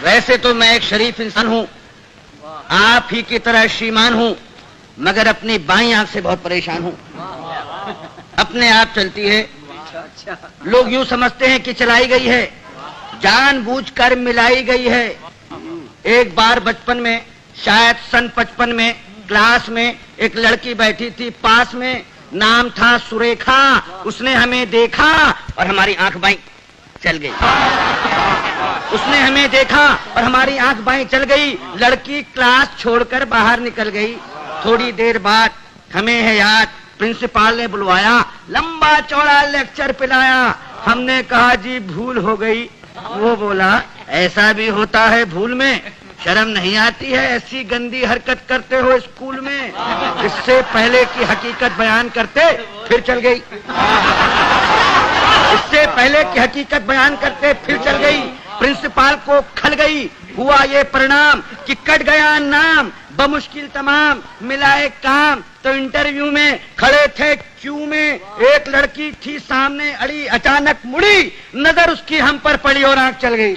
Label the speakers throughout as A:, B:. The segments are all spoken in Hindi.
A: वैसे तो मैं एक शरीफ इंसान हूँ, आप ही की तरह श्रीमान हूँ, मगर अपनी बाईं आंख से बहुत परेशान हूँ। अपने आप चलती है, लोग यूं समझते हैं कि चलाई गई है, जानबूझकर मिलाई गई है। एक बार बचपन में, शायद सन 55 में, क्लास में एक लड़की बैठी थी पास में, नाम था सुरेखा। उसने हमें देखा और हमारी आंख बाईं चल गई। उसने हमें देखा और हमारी आंख बाईं चल गई। लड़की क्लास छोड़कर बाहर निकल गई। थोड़ी देर बाद हमें है याद, प्रिंसिपल ने बुलवाया, लंबा चौड़ा लेक्चर पिलाया। हमने कहा जी भूल हो गई। वो बोला ऐसा भी होता है भूल में, शर्म नहीं आती है, ऐसी गंदी हरकत करते हो स्कूल में। इससे पहले की हकीकत बयान करते फिर चल गई। इससे पहले की हकीकत बयान करते फिर चल गई। प्रिंसिपल को खल गई। हुआ ये परिणाम कि कट गया नाम, बमुश्किल तमाम मिलाए काम। तो इंटरव्यू में खड़े थे क्यू में, एक लड़की थी सामने अड़ी, अचानक मुड़ी, नजर उसकी हम पर पड़ी और आंख चल गई।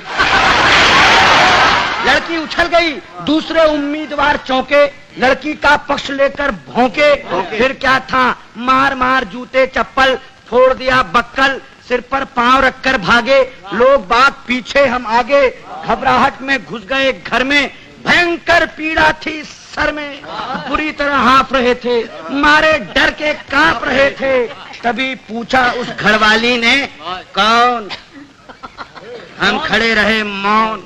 A: लड़की उछल गई, दूसरे उम्मीदवार चौंके, लड़की का पक्ष लेकर भौंके। फिर क्या था, मार मार जूते चप्पल, फोड़ दिया बक्कल, सिर पर पांव रखकर भागे। लोग बाग पीछे, हम आगे, घबराहट में घुस गए घर में। भयंकर पीड़ा थी सर में, बुरी तरह हाँफ रहे थे, मारे डर के कांप रहे थे। तभी पूछा उस घरवाली ने, कौन? हम खड़े रहे मौन।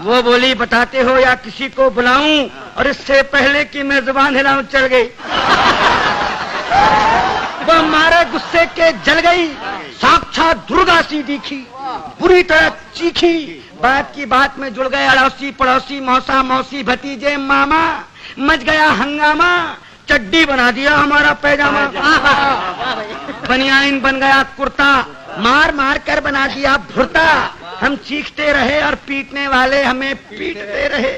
A: वो बोली बताते हो या किसी को बुलाऊं? और इससे पहले कि मैं जुबान हिलाऊं चल गई। वो मारे गुस्से के जल गई, साक्षात दुर्गा सी दिखी, बुरी तरह चीखी। बात की बात में जुड़ गए अड़ोसी पड़ोसी, मौसा मौसी भतीजे मामा। मच गया हंगामा, चड्डी बना दिया हमारा पैजामा, बनियान बन गया कुर्ता, मार मार कर बना दिया भुर्ता। हम चीखते रहे और पीटने वाले हमें पीटते रहे।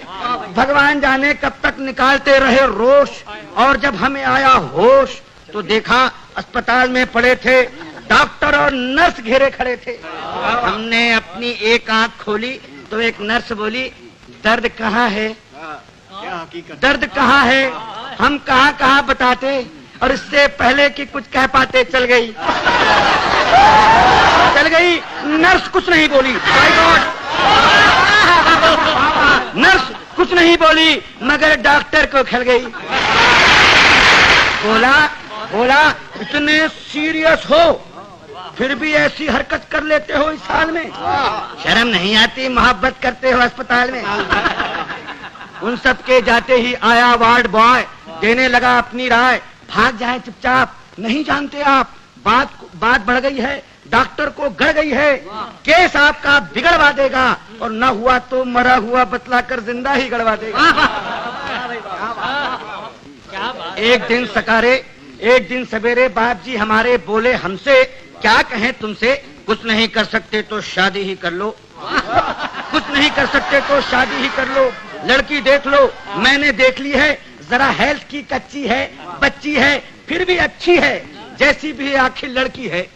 A: भगवान जाने कब तक निकालते रहे रोष। और जब हमें आया होश तो देखा अस्पताल में पड़े थे डॉक्टर और नर्स घेरे खड़े थे। हमने अपनी एक आंख खोली तो एक नर्स बोली, दर्द कहाँ है? दर्द कहाँ है? हम कहाँ कहाँ बताते, और इससे पहले कि कुछ कह पाते चल गई। चल गई। नर्स कुछ नहीं बोली, माय गॉड। नर्स कुछ नहीं बोली, मगर डॉक्टर को खल गई। बोला इतने सीरियस हो फिर भी ऐसी हरकत कर लेते हो इस हाल में, शर्म नहीं आती? मोहब्बत करते हो अस्पताल में। उन सब के जाते ही आया वार्ड बॉय, देने लगा अपनी राय, भाग जाए चुपचाप, नहीं जानते आप बात बढ़ गई है, डॉक्टर को गड़ गई है, केस आपका बिगड़वा देगा, और न हुआ तो मरा हुआ बतलाकर जिंदा ही गड़वा देगा। एक दिन सवेरे बाप जी हमारे बोले हमसे, क्या कहें तुमसे, कुछ नहीं कर सकते तो शादी ही कर लो, कुछ नहीं कर सकते तो शादी ही कर लो। लड़की देख लो, मैंने देख ली है, जरा हेल्थ की कच्ची है, बच्ची है, फिर भी अच्छी है, जैसी भी आखिर लड़की है,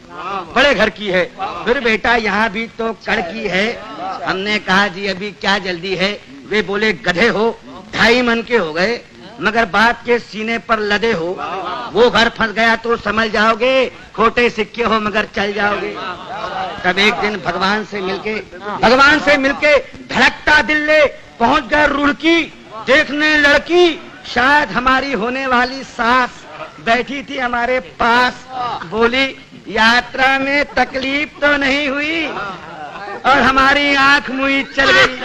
A: बड़े घर की है। फिर बेटा यहाँ भी तो कड़की है। हमने कहा जी अभी क्या जल्दी है? वे बोले गधे हो, 2.5 मन के हो गए, मगर बाप के सीने पर लदे हो। वो घर फंस गया तो समझ जाओगे, खोटे सिक्के हो मगर चल जाओगे। तब एक दिन भगवान से मिलके धड़कता दिल ले पहुंच गए रुड़की, देखने लड़की, शायद हमारी होने वाली सास बैठी थी हमारे पास। बोली यात्रा में तकलीफ तो नहीं हुई? और हमारी आंख मुई चल गई,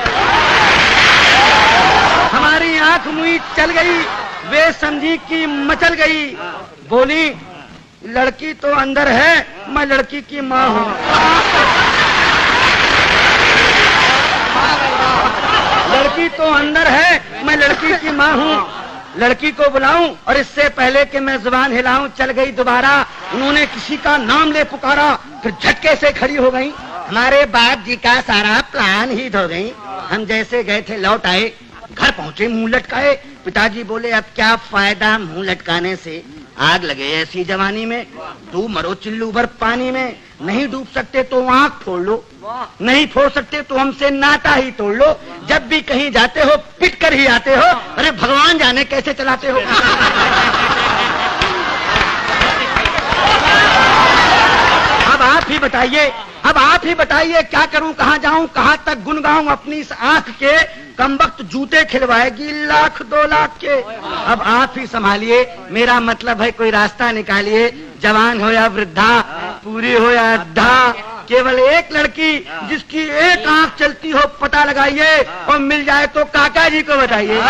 A: हमारी आंख मुई चल गई। वे समझी कि मचल गई। बोली लड़की तो अंदर है, मैं लड़की की माँ हूँ। लड़की तो अंदर है, मैं लड़की की माँ हूँ। लड़की को बुलाऊं और इससे पहले कि मैं जुबान हिलाऊं चल गई दोबारा। उन्होंने किसी का नाम ले पुकारा, फिर झटके से खड़ी हो गई। हमारे बाप जी का सारा प्लान ही धो गई। हम जैसे गए थे लौट आए, घर पहुंचे मुंह लटकाए। पिताजी बोले अब क्या फायदा मुंह लटकाने से, आग लगे ऐसी जवानी में, तू मरो चिल्लू भर पानी में। नहीं डूब सकते तो आंख फोड़ लो, नहीं फोड़ सकते तो हमसे नाता ही तोड़ लो। जब भी कहीं जाते हो पिट कर ही आते हो। अरे भगवान जाने कैसे चलाते हो। अब आप ही बताइए, अब आप ही बताइए क्या करूं, कहां जाऊं, कहां तक गुन गाऊं। अपनी इस आंख के कमबख्त जूते खिलवाएगी 1,00,000 2 लाख के। अब आप ही संभालिए, मेरा मतलब है कोई रास्ता निकालिए। जवान हो या वृद्धा, पूरी हो या अद्धा, केवल एक लड़की जिसकी एक आंख चलती हो पता लगाइए, और मिल जाए तो काका जी को बताइए।